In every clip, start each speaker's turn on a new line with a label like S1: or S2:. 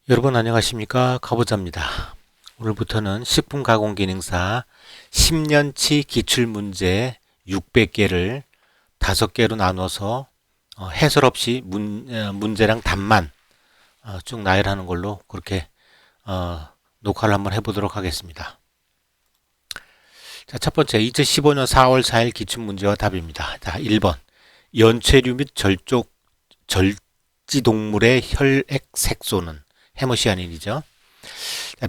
S1: 여러분 안녕하십니까? 가보자입니다. 오늘부터는 식품가공기능사 10년치 기출문제 600개를 5개로 나눠서 해설 없이 문제랑 답만 쭉 나열하는 걸로 그렇게 녹화를 한번 해보도록 하겠습니다. 자, 첫 번째 2015년 4월 4일 기출문제와 답입니다. 자, 1번 연체류 및 절지동물의 혈액 색소는 해머시아닌이죠.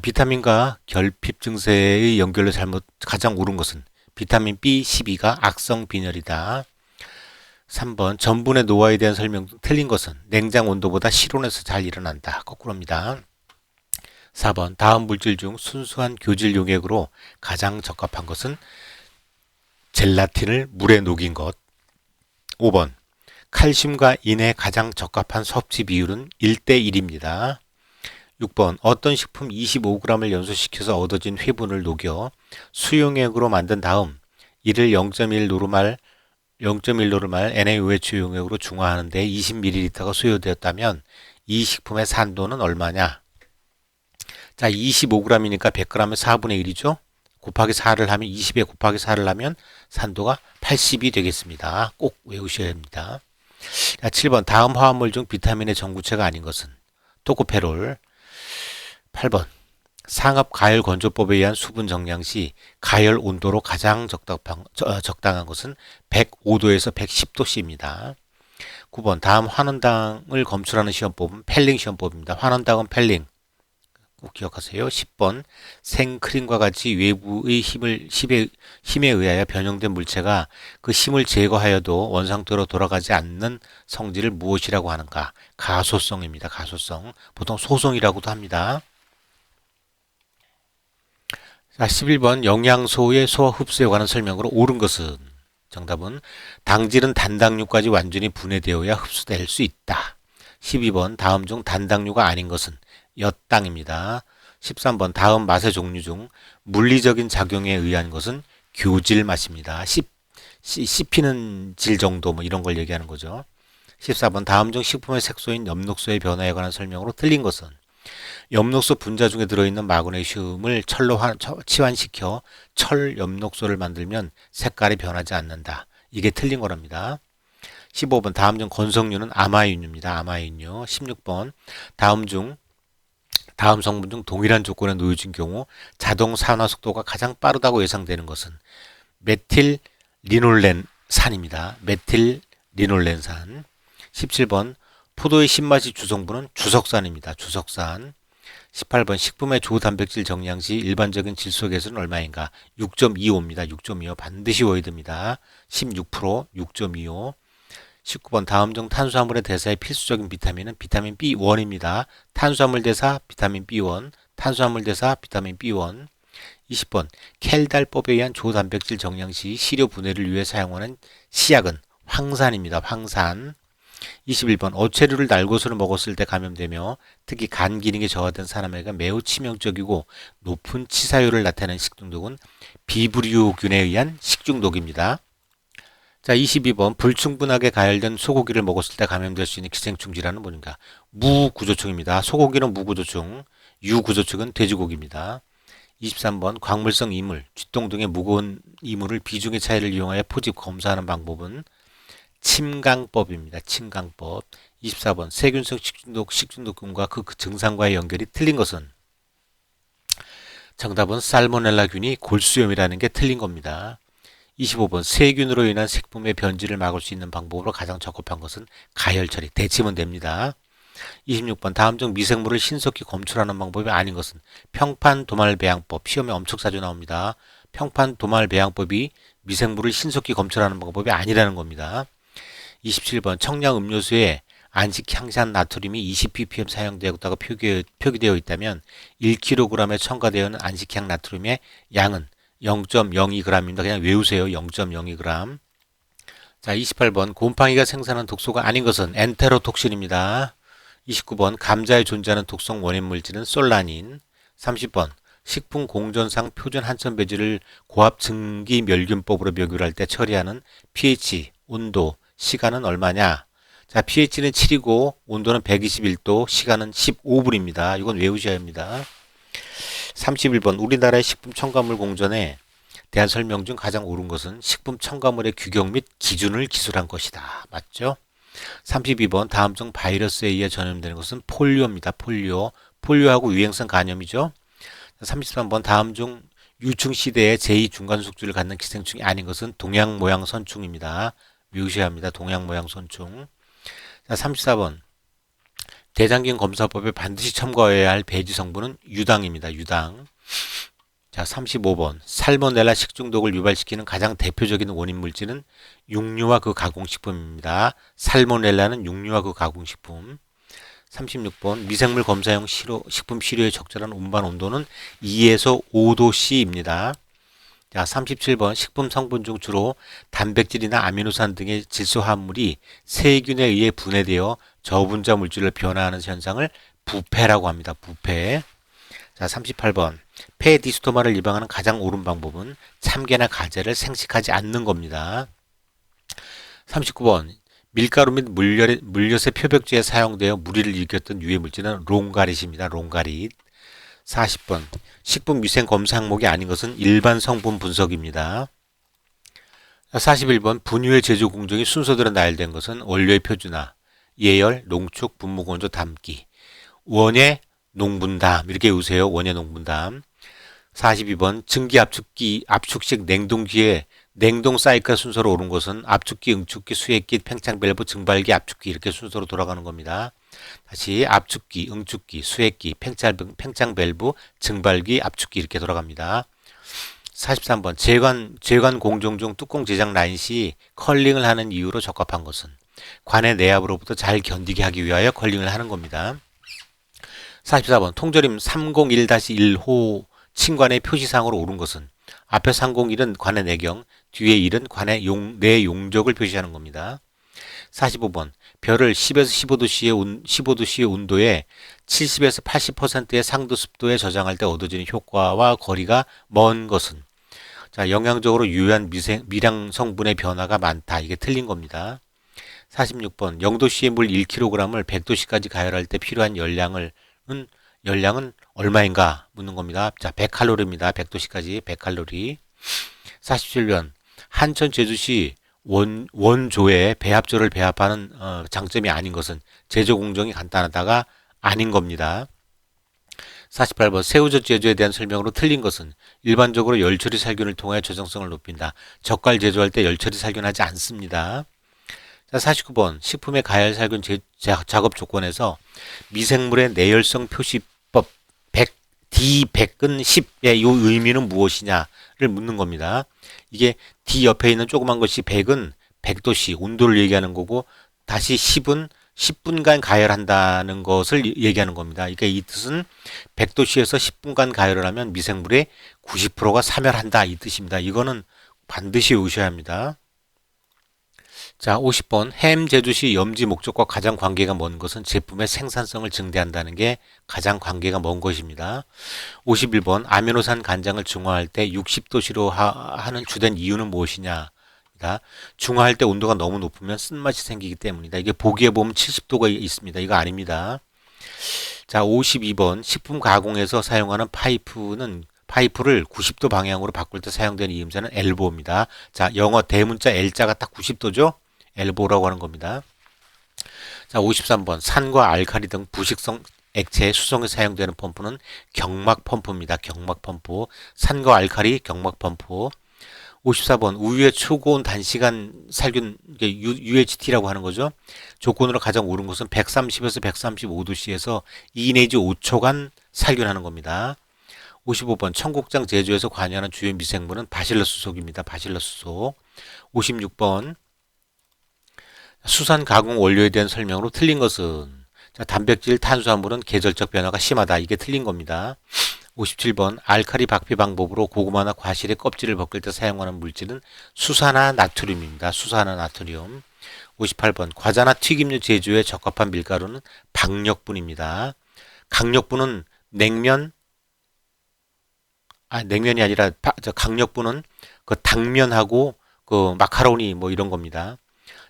S1: 비타민과 결핍 증세의 연결로 가장 옳은 것은 비타민 B12가 악성 빈혈이다. 3번 전분의 노화에 대한 설명 중 틀린 것은 냉장 온도보다 실온에서 잘 일어난다. 거꾸로입니다. 4번 다음 물질 중 순수한 교질 용액으로 가장 적합한 것은 젤라틴을 물에 녹인 것. 5번 칼슘과 인에 가장 적합한 섭취 비율은 1대1입니다. 6번 어떤 식품 25g을 연소시켜서 얻어진 회분을 녹여 수용액으로 만든 다음 이를 0.1노르말 NaOH 용액으로 중화하는 데 20ml가 소요되었다면 이 식품의 산도는 얼마냐? 자, 25g이니까 100g의 4분의 1이죠? 곱하기 4를 하면 20에 곱하기 4를 하면 산도가 80이 되겠습니다. 꼭 외우셔야 합니다. 자, 7번 다음 화합물 중 비타민의 전구체가 아닌 것은 토코페롤. 8번 상업 가열 건조법에 의한 수분 정량 시 가열 온도로 가장 적당한 것은 105도에서 110도씨입니다. 9번 다음 환원당을 검출하는 시험법은 펠링 시험법입니다. 환원당은 펠링 꼭 기억하세요. 10번 생크림과 같이 외부의 힘에 의하여 변형된 물체가 그 힘을 제거하여도 원상태로 돌아가지 않는 성질을 무엇이라고 하는가? 가소성입니다. 가소성. 보통 소성이라고도 합니다. 자, 11번 영양소의 소화 흡수에 관한 설명으로 옳은 것은 정답은 당질은 단당류까지 완전히 분해되어야 흡수될 수 있다. 12번 다음 중 단당류가 아닌 것은 엿당입니다. 13번 다음 맛의 종류 중 물리적인 작용에 의한 것은 교질 맛입니다. 씹히는 질 정도 뭐 이런 걸 얘기하는 거죠. 14번 다음 중 식품의 색소인 엽록소의 변화에 관한 설명으로 틀린 것은 엽록소 분자 중에 들어있는 마그네슘을 철로 치환시켜 철 엽록소를 만들면 색깔이 변하지 않는다. 이게 틀린 거랍니다. 15번 다음 중 건성류는 아마인유입니다. 아마인유. 16번 다음 성분 중 동일한 조건에 놓여진 경우 자동 산화 속도가 가장 빠르다고 예상되는 것은 메틸 리놀렌산입니다. 메틸 리놀렌산. 17번 포도의 신맛이 주성분은 주석산입니다. 주석산. 18번 식품의 조단백질 정량 시 일반적인 질소 계수는 얼마인가? 6.25입니다. 6.25 반드시 외워야 됩니다. 16% 6.25. 19번 다음 중 탄수화물의 대사에 필수적인 비타민은 비타민 B1입니다. 탄수화물 대사 비타민 B1, 탄수화물 대사 비타민 B1. 20번 켈달법에 의한 조단백질 정량 시 시료 분해를 위해 사용하는 시약은 황산입니다. 황산. 21번 어체류를 날것으로 먹었을 때 감염되며 특히 간 기능이 저하된 사람에게 매우 치명적이고 높은 치사율을 나타내는 식중독은 비브리오균에 의한 식중독입니다. 자, 22번 불충분하게 가열된 소고기를 먹었을 때 감염될 수 있는 기생충 질환은 뭔가? 무구조충입니다. 소고기는 무구조충, 유구조충은 돼지고기입니다. 23번 광물성 이물, 쥐똥 등의 무거운 이물을 비중의 차이를 이용하여 포집 검사하는 방법은 침강법입니다. 침강법. 24번 세균성 식중독균과 그 증상과의 연결이 틀린 것은 정답은 살모넬라균이 골수염이라는 게 틀린 겁니다. 25번 세균으로 인한 식품의 변질을 막을 수 있는 방법으로 가장 적합한 것은 가열 처리, 데치면 됩니다. 26번 다음 중 미생물을 신속히 검출하는 방법이 아닌 것은 평판도말배양법. 시험에 엄청 자주 나옵니다. 평판도말배양법이 미생물을 신속히 검출하는 방법이 아니라는 겁니다. 27번 청량 음료수에 안식향산 나트륨이 20ppm 사용되었다고 표기되어 있다면 1kg에 첨가되어 있는 안식향 나트륨의 양은 0.02g입니다. 그냥 외우세요. 0.02g. 자, 28번 곰팡이가 생산한 독소가 아닌 것은 엔테로톡신입니다. 29번 감자에 존재하는 독성 원인 물질은 솔라닌. 30번 식품 공전상 표준 한천 배지를 고압 증기 멸균법으로 묘기할 때 처리하는 pH, 온도, 시간은 얼마냐? 자, pH는 7이고 온도는 121도, 시간은 15분입니다. 이건 외우셔야 합니다. 31번 우리나라의 식품 첨가물 공전에 대한 설명 중 가장 옳은 것은 식품 첨가물의 규격 및 기준을 기술한 것이다. 맞죠? 32번 다음 중 바이러스에 의해 전염되는 것은 폴리오입니다. 폴리오. 폴리오하고 유행성 간염이죠. 33번 다음 중 유충 시대에 제2중간 숙주를 갖는 기생충이 아닌 것은 동양 모양 선충입니다. 외우셔야 합니다. 동양 모양 선충. 자, 34번 대장균 검사법에 반드시 첨가해야 할 배지 성분은 유당입니다. 유당. 자, 35번 살모넬라 식중독을 유발시키는 가장 대표적인 원인 물질은 육류와 그 가공식품입니다. 살모넬라는 육류와 그 가공식품. 36번 미생물 검사용 식품 시료의 적절한 운반 온도는 2에서 5도씨입니다. 자, 37번 식품 성분 중 주로 단백질이나 아미노산 등의 질소 화합물이 세균에 의해 분해되어 저분자 물질로 변화하는 현상을 부패라고 합니다. 부패. 자, 38번 폐 디스토마를 예방하는 가장 옳은 방법은 참깨나 가재를 생식하지 않는 겁니다. 39번 밀가루 및 물엿의 표백제에 사용되어 무리를 일으켰던 유해 물질은 롱가릿입니다. 롱가릿. 40번 식품 위생 검사 항목이 아닌 것은 일반 성분 분석입니다. 41번 분유의 제조 공정이 순서대로 나열된 것은 원료의 표준화, 예열, 농축, 분무건조, 담기, 원예, 농분담 이렇게 외우세요. 원예, 농분담. 42번 증기 압축식 냉동기에 냉동 사이클 순서로 오른 것은 압축기, 응축기, 수액기, 팽창밸브, 증발기, 압축기 이렇게 순서로 돌아가는 겁니다. 다시 압축기, 응축기, 수액기, 팽창밸브, 증발기, 압축기 이렇게 돌아갑니다. 43번 제관 공정 중 뚜껑 제작 라인 시 컬링을 하는 이유로 적합한 것은 관의 내압으로부터 잘 견디게 하기 위하여 컬링을 하는 겁니다. 44번 통조림 301-1호 층관의 표시상으로 옳은 것은 앞에 301은 관의 내경, 뒤에 1은 관의 내용적을 표시하는 겁니다. 45번 별을 10에서 15도씨의 온도에 70에서 80%의 상도 습도에 저장할 때 얻어지는 효과와 거리가 먼 것은 자, 영양적으로 유효한 미량 성분의 변화가 많다. 이게 틀린 겁니다. 46번 0도씨의 물 1kg을 100도씨까지 가열할 때 필요한 열량은 얼마인가 묻는 겁니다. 자, 100칼로리입니다. 100도씨까지 100칼로리. 47번 한천 제주시 원조에 배합조를 배합하는 장점이 아닌 것은 제조 공정이 간단하다가 아닌 겁니다. 48번 새우젓 제조에 대한 설명으로 틀린 것은 일반적으로 열처리 살균을 통해 저장성을 높인다. 젓갈 제조할 때 열처리 살균하지 않습니다. 자, 49번 식품의 가열 살균 작업 조건에서 미생물의 내열성 표시법 100, D100은 10의 이 의미는 무엇이냐를 묻는 겁니다. 이게 D 옆에 있는 조그만 것이 100은 100도씨 온도를 얘기하는 거고 다시 10은 10분간 가열한다는 것을 얘기하는 겁니다. 그러니까 이 뜻은 100도씨에서 10분간 가열을 하면 미생물의 90%가 사멸한다 이 뜻입니다. 이거는 반드시 외우셔야 합니다. 자, 50번 햄 제조 시 염지 목적과 가장 관계가 먼 것은 제품의 생산성을 증대한다는 게 가장 관계가 먼 것입니다. 51번 아미노산 간장을 중화할 때 60도씨로 하는 주된 이유는 무엇이냐? 중화할 때 온도가 너무 높으면 쓴맛이 생기기 때문이다. 이게 보기에 보면 70도가 있습니다. 이거 아닙니다. 자, 52번 식품 가공에서 사용하는 파이프를 90도 방향으로 바꿀 때 사용되는 이음자는 엘보입니다. 자, 영어 대문자 L자가 딱 90도죠? 엘보라고 하는 겁니다. 자, 53번 산과 알칼리 등 부식성 액체 수송에 사용되는 펌프는 경막 펌프입니다. 경막 펌프. 산과 알칼리 경막 펌프. 54번 우유의 초고온 단시간 살균 UHT라고 하는 거죠. 조건으로 가장 옳은 것은 130에서 135도씨에서 2 내지 5초간 살균하는 겁니다. 55번 청국장 제조에서 관여하는 주요 미생물은 바실러스 속입니다. 바실러스 속. 56번 수산 가공 원료에 대한 설명으로 틀린 것은 자, 단백질, 탄수화물은 계절적 변화가 심하다. 이게 틀린 겁니다. 57번 알칼리 박피 방법으로 고구마나 과실의 껍질을 벗길 때 사용하는 물질은 수산화 나트륨입니다. 수산화 나트륨. 58번 과자나 튀김류 제조에 적합한 밀가루는 박력분입니다. 강력분은 냉면이 아니라 강력분은 그 당면하고 그 마카로니 뭐 이런 겁니다.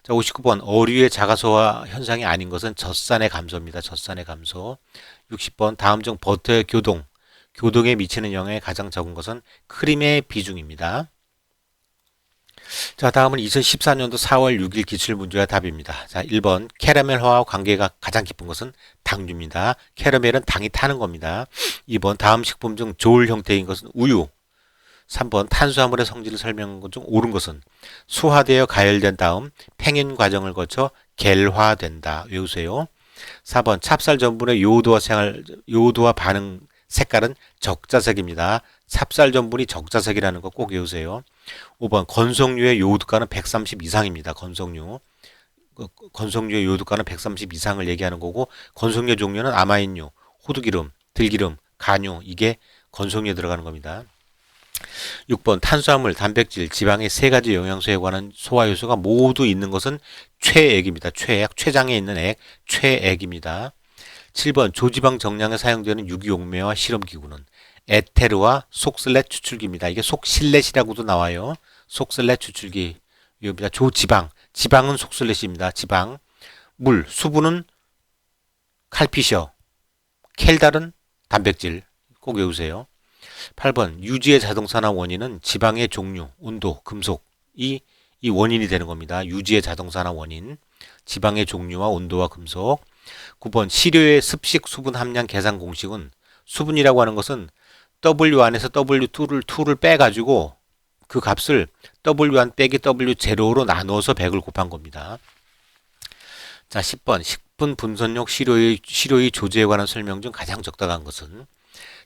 S1: 자, 59번 어류의 자가소화 현상이 아닌 것은 젖산의 감소입니다. 젖산의 감소. 60번 다음 중 버터의 교동에 미치는 영향이 가장 적은 것은 크림의 비중입니다. 자, 다음은 2014년도 4월 6일 기출문제의 답입니다. 자, 1번 캐러멜화와 관계가 가장 깊은 것은 당류입니다. 캐러멜은 당이 타는 겁니다. 2번 다음 식품 중 조울 형태인 것은 우유. 3번 탄수화물의 성질을 설명한 것 중 옳은 것은 수화되어 가열된 다음 팽인 과정을 거쳐 겔화된다. 외우세요. 4번 찹쌀 전분의 요오드와 반응 색깔은 적자색입니다. 찹쌀 전분이 적자색이라는 거 꼭 외우세요. 5번 건석류의 요오드가는 130 이상입니다. 건석류의 요오드가는 130 이상을 얘기하는 거고, 건석류 종류는 아마인류, 호두기름, 들기름, 간유, 이게 건석류에 들어가는 겁니다. 6번 탄수화물, 단백질, 지방의 세 가지 영양소에 관한 소화효소가 모두 있는 것은 최액입니다. 췌장에 있는 액, 최액입니다. 7번 조지방 정량에 사용되는 유기용매와 실험기구는 에테르와 속슬렛 추출기입니다. 이게 속실렛이라고도 나와요. 속슬렛 추출기입니다. 지방은 속슬렛입니다. 지방. 물, 수분은 칼피셔, 켈달은 단백질. 꼭 외우세요. 8번 유지의 자동산화 원인은 지방의 종류, 온도, 금속이 원인이 되는 겁니다. 유지의 자동산화 원인, 지방의 종류와 온도와 금속. 9번 시료의 습식 수분 함량 계산 공식은 수분이라고 하는 것은 W 안에서 W2를 빼가지고 그 값을 W1 빼기 W0로 나누어서 100을 곱한 겁니다. 자, 10번 식품 분선용 시료의 조제에 관한 설명 중 가장 적당한 것은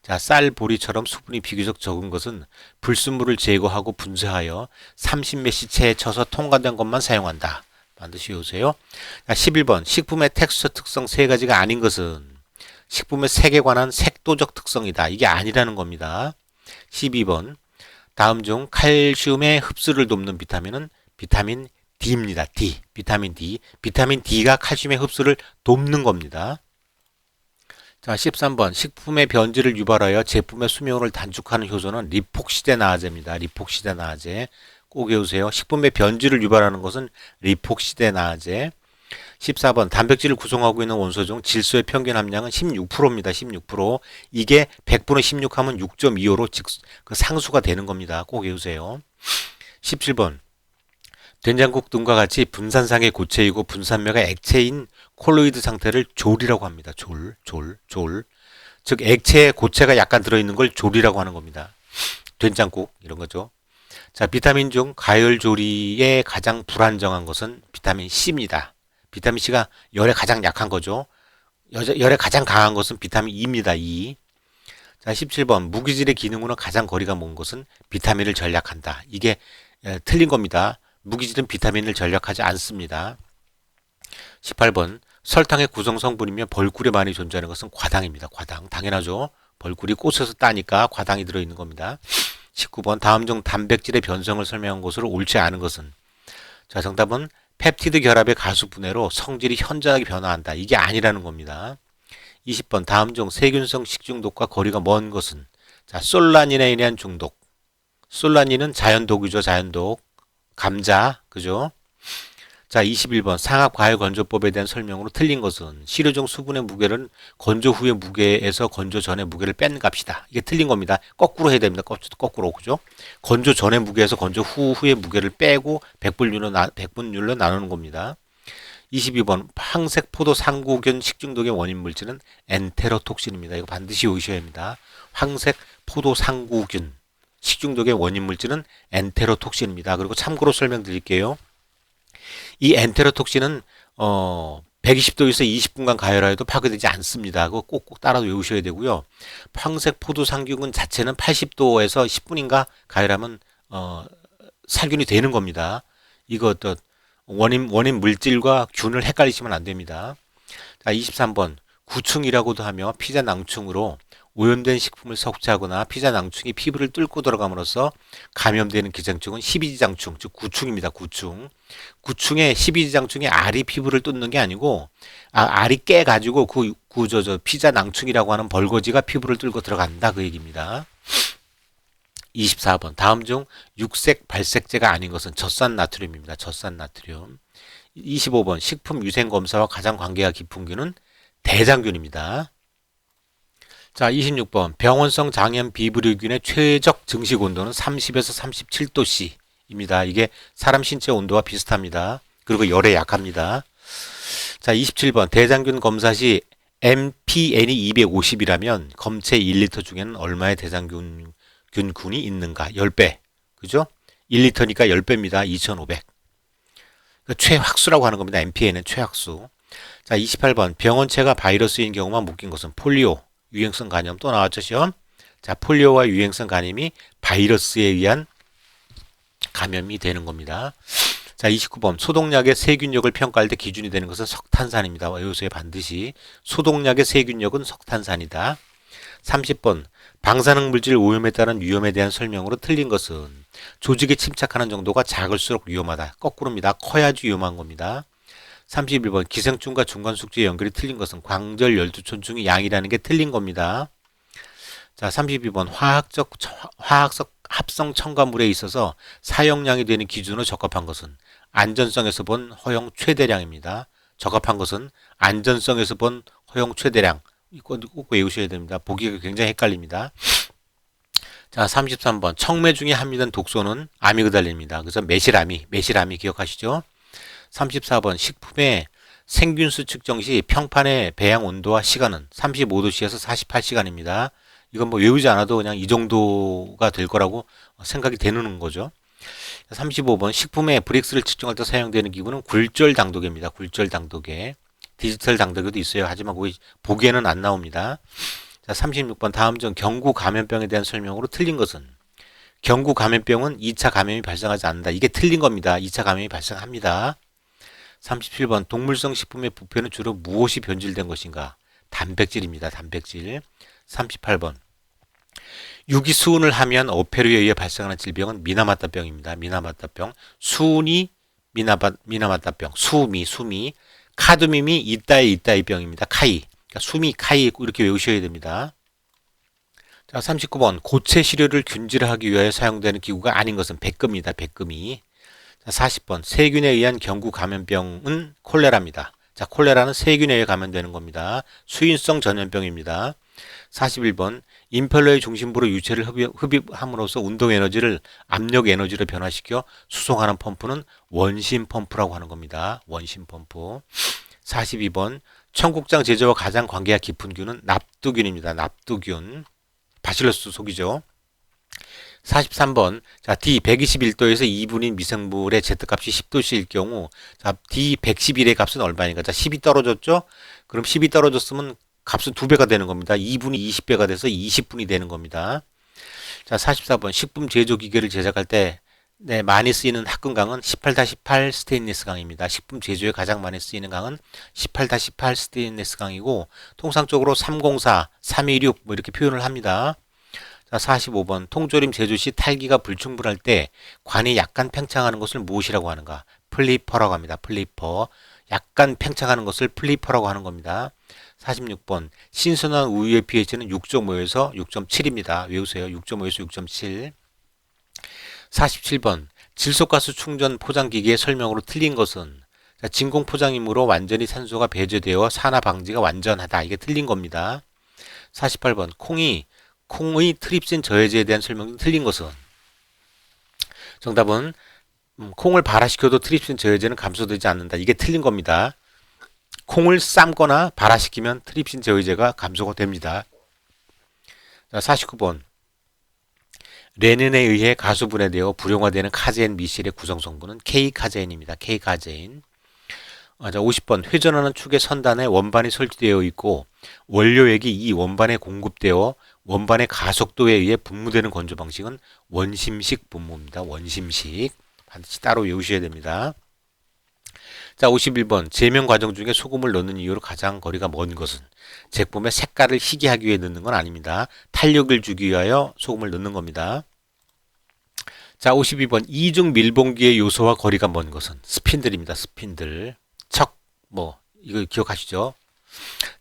S1: 자, 쌀, 보리처럼 수분이 비교적 적은 것은 불순물을 제거하고 분쇄하여 30메시 체에 쳐서 통과된 것만 사용한다. 반드시 외우세요. 자, 11번 식품의 텍스처 특성 세 가지가 아닌 것은 식품의 색에 관한 색도적 특성이다. 이게 아니라는 겁니다. 12번 다음 중 칼슘의 흡수를 돕는 비타민은 비타민 D입니다. 비타민 D. 비타민 D가 칼슘의 흡수를 돕는 겁니다. 자, 13번 식품의 변질을 유발하여 제품의 수명을 단축하는 효소는 리폭시데나아제입니다. 리폭시데나아제 꼭 외우세요. 식품의 변질을 유발하는 것은 리폭시데나아제. 14번 단백질을 구성하고 있는 원소 중 질소의 평균 함량은 16%입니다. 16%. 이게 100분의 16 하면 6.25로 즉 그 상수가 되는 겁니다. 꼭 외우세요. 17번 된장국 등과 같이 분산상의 고체이고 분산매가 액체인 콜로이드 상태를 졸이라고 합니다. 졸. 즉 액체에 고체가 약간 들어있는 걸 졸이라고 하는 겁니다. 된장국 이런 거죠. 자, 비타민 중 가열 조리에 가장 불안정한 것은 비타민 C입니다. 비타민 C가 열에 가장 약한 거죠. 열에 가장 강한 것은 비타민 E입니다. E. 자, 17번 무기질의 기능으로 가장 거리가 먼 것은 비타민을 전략한다. 이게 틀린 겁니다. 무기질은 비타민을 전략하지 않습니다. 18번 설탕의 구성 성분이며 벌꿀에 많이 존재하는 것은 과당입니다. 과당. 당연하죠. 벌꿀이 꽃에서 따니까 과당이 들어있는 겁니다. 19번 다음 중 단백질의 변성을 설명한 것으로 옳지 않은 것은 자, 정답은 펩티드 결합의 가수 분해로 성질이 현저하게 변화한다. 이게 아니라는 겁니다. 20번 다음 중 세균성 식중독과 거리가 먼 것은 자, 솔라닌에 의한 중독. 솔라닌은 자연독이죠. 자연독. 감자, 그죠? 자, 21번 상압과열건조법에 대한 설명으로 틀린 것은 시료 중 수분의 무게는 건조 후의 무게에서 건조 전의 무게를 뺀 값이다. 이게 틀린 겁니다. 거꾸로 해야 됩니다. 거꾸로, 그죠? 건조 전의 무게에서 건조 후의 무게를 빼고 백분율로 나누는 겁니다. 22번 황색 포도 상구균 식중독의 원인 물질은 엔테로톡신입니다. 이거 반드시 외우셔야 합니다. 황색 포도 상구균 식중독의 원인 물질은 엔테로톡신입니다. 그리고 참고로 설명드릴게요. 이 엔테로톡신은 120도에서 20분간 가열하여도 파괴되지 않습니다. 그거 꼭 따라 외우셔야 되고요. 황색 포도 상균 자체는 80도에서 10분인가 가열하면 살균이 되는 겁니다. 이거 어떤 원인 물질과 균을 헷갈리시면 안 됩니다. 자, 23번 구충이라고도 하며 피자 낭충으로 오염된 식품을 섭취하거나 피자 낭충이 피부를 뚫고 들어감으로써 감염되는 기생충은 십이지장충, 즉 구충입니다. 구충의 십이지장충의 알이 피부를 뚫는 게 아니고 알이 깨가지고 피자 낭충이라고 하는 벌거지가 피부를 뚫고 들어간다 그 얘기입니다. 24번 다음 중 육색 발색제가 아닌 것은 젖산나트륨입니다. 젖산나트륨. 25번 식품위생검사와 가장 관계가 깊은 균은 대장균입니다. 자, 26번 병원성 장염 비브리균의 최적 증식 온도는 30에서 37도씨입니다. 이게 사람 신체 온도와 비슷합니다. 그리고 열에 약합니다. 자, 27번 대장균 검사 시 MPN이 250이라면 검체 1리터 중에는 얼마의 대장균군이 있는가? 10배. 그죠? 1리터니까 10배입니다. 2500. 최확수라고 하는 겁니다. MPN은 최확수. 자, 28번 병원체가 바이러스인 경우만 묶인 것은 폴리오, 유행성 간염 또 나왔죠, 시험? 자, 폴리오와 유행성 간염이 바이러스에 의한 감염이 되는 겁니다. 자, 29번 소독약의 세균력을 평가할 때 기준이 되는 것은 석탄산입니다. 외우세요. 반드시 소독약의 세균력은 석탄산이다. 30번 방사능 물질 오염에 따른 위험에 대한 설명으로 틀린 것은 조직에 침착하는 정도가 작을수록 위험하다. 거꾸로입니다. 커야지 위험한 겁니다. 31번 기생충과 중간숙주의 연결이 틀린 것은 광절 열두촌충의 양이라는 게 틀린 겁니다. 자, 32번 화학적 합성 첨가물에 있어서 사용량이 되는 기준으로 적합한 것은 안전성에서 본 허용 최대량입니다. 적합한 것은 안전성에서 본 허용 최대량. 이거 꼭 외우셔야 됩니다. 보기가 굉장히 헷갈립니다. 자, 33번 청매 중에 함유된 독소는 아미그달린입니다. 그래서 메실아미 기억하시죠? 34번 식품의 생균수 측정 시 평판의 배양 온도와 시간은 35도씨에서 48시간입니다. 이건 뭐 외우지 않아도 그냥 이 정도가 될 거라고 생각이 되는 거죠. 35번 식품의 브릭스를 측정할 때 사용되는 기구는 굴절 당도계입니다. 굴절 당도계. 디지털 당도계도 있어요. 하지만 보기에는 안 나옵니다. 자, 36번 다음 중 경구 감염병에 대한 설명으로 틀린 것은 경구 감염병은 2차 감염이 발생하지 않는다. 이게 틀린 겁니다. 2차 감염이 발생합니다. 37번 동물성 식품의 부패는 주로 무엇이 변질된 것인가? 단백질입니다. 단백질. 38번 유기수은을 함유한 어패류에 의해 발생하는 질병은 미나마타병입니다. 미나마타병. 수은이 미나마타병. 수미. 카드뮴이 이따이 병입니다. 카이. 그러니까 수미, 카이 이렇게 외우셔야 됩니다. 자, 39번 고체 시료를 균질하기 위하여 사용되는 기구가 아닌 것은 백금입니다. 백금이. 자, 40번 세균에 의한 경구 감염병은 콜레라입니다. 자, 콜레라는 세균에 의해 감염되는 겁니다. 수인성 전염병입니다. 41번 임펠러의 중심부로 유체를 흡입함으로써 운동 에너지를 압력 에너지로 변화시켜 수송하는 펌프는 원심 펌프라고 하는 겁니다. 원심 펌프. 42번 청국장 제조와 가장 관계가 깊은 균은 납두균입니다. 납두균. 바실러스 속이죠. 43번 자 D 121도에서 2분인 미생물의 Z값이 10도씨일 경우 자 D 111의 값은 얼마인가? 자 10이 떨어졌죠? 그럼 10이 떨어졌으면 값은 2배가 되는 겁니다. 2분이 20배가 돼서 20분이 되는 겁니다. 자 44번 식품 제조 기계를 제작할 때 많이 쓰이는 합금강은 18-8 스테인리스 강입니다. 식품 제조에 가장 많이 쓰이는 강은 18-8 스테인리스 강이고 통상적으로 304, 326 뭐 이렇게 표현을 합니다. 자, 45번 통조림 제조 시 탈기가 불충분할 때 관이 약간 팽창하는 것을 무엇이라고 하는가? 플리퍼라고 합니다. 플리퍼. 약간 팽창하는 것을 플리퍼라고 하는 겁니다. 46번 신선한 우유의 pH는 6.5에서 6.7입니다. 외우세요. 6.5에서 6.7. 47번 질소가스 충전 포장기기의 설명으로 틀린 것은 자, 진공 포장이므로 완전히 산소가 배제되어 산화 방지가 완전하다. 이게 틀린 겁니다. 48번 콩의 트립신 저해제에 대한 설명이 틀린 것은 정답은 콩을 발화시켜도 트립신 저해제는 감소되지 않는다. 이게 틀린 겁니다. 콩을 삶거나 발화시키면 트립신 저해제가 감소가 됩니다. 자, 49번 레닌에 의해 가수분해되어 불용화되는 카제인 미실의 구성 성분은 K카제인입니다. K카제인. 자, 50번 회전하는 축의 선단에 원반이 설치되어 있고 원료액이 이 원반에 공급되어 원반의 가속도에 의해 분무되는 건조 방식은 원심식 분무입니다. 원심식. 반드시 따로 외우셔야 됩니다. 자, 51번 제명 과정 중에 소금을 넣는 이유로 가장 거리가 먼 것은 제품의 색깔을 희게 하기 위해 넣는 건 아닙니다. 탄력을 주기 위하여 소금을 넣는 겁니다. 자, 52번 이중 밀봉기의 요소와 거리가 먼 것은 스핀들입니다. 스핀들. 이거 기억하시죠?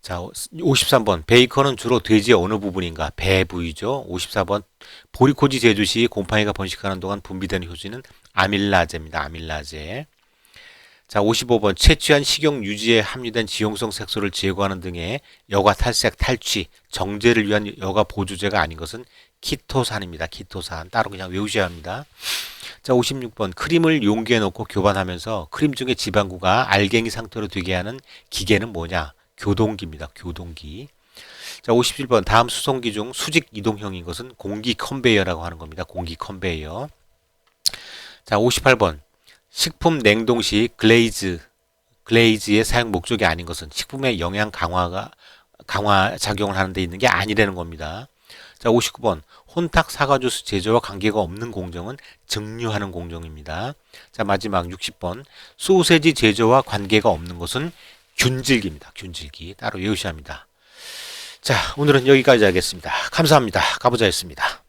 S1: 자, 53번 베이컨은 주로 돼지의 어느 부분인가? 배 부위죠. 54번 보리코지 제조 시 곰팡이가 번식하는 동안 분비되는 효소는 아밀라제입니다. 아밀라제. 자, 55번 채취한 식용 유지에 함유된 지용성 색소를 제거하는 등의 여과 탈색, 탈취, 정제를 위한 여과 보조제가 아닌 것은 키토산입니다. 키토산. 따로 그냥 외우셔야 합니다. 자, 56번 크림을 용기에 넣고 교반하면서 크림 중에 지방구가 알갱이 상태로 되게 하는 기계는 뭐냐? 교동기입니다. 교동기. 자, 57번 다음 수송기 중 수직 이동형인 것은 공기 컨베이어라고 하는 겁니다. 공기 컨베이어. 자, 58번 식품 냉동 시 글레이즈의 사용 목적이 아닌 것은 식품의 영양 강화 작용을 하는 데 있는 게 아니라는 겁니다. 자, 59번 혼탁 사과주스 제조와 관계가 없는 공정은 증류하는 공정입니다. 자, 마지막 60번 소세지 제조와 관계가 없는 것은 균질기입니다. 균질기 따로 외우셔야 합니다. 자, 오늘은 여기까지 하겠습니다. 감사합니다. 가보자였습니다.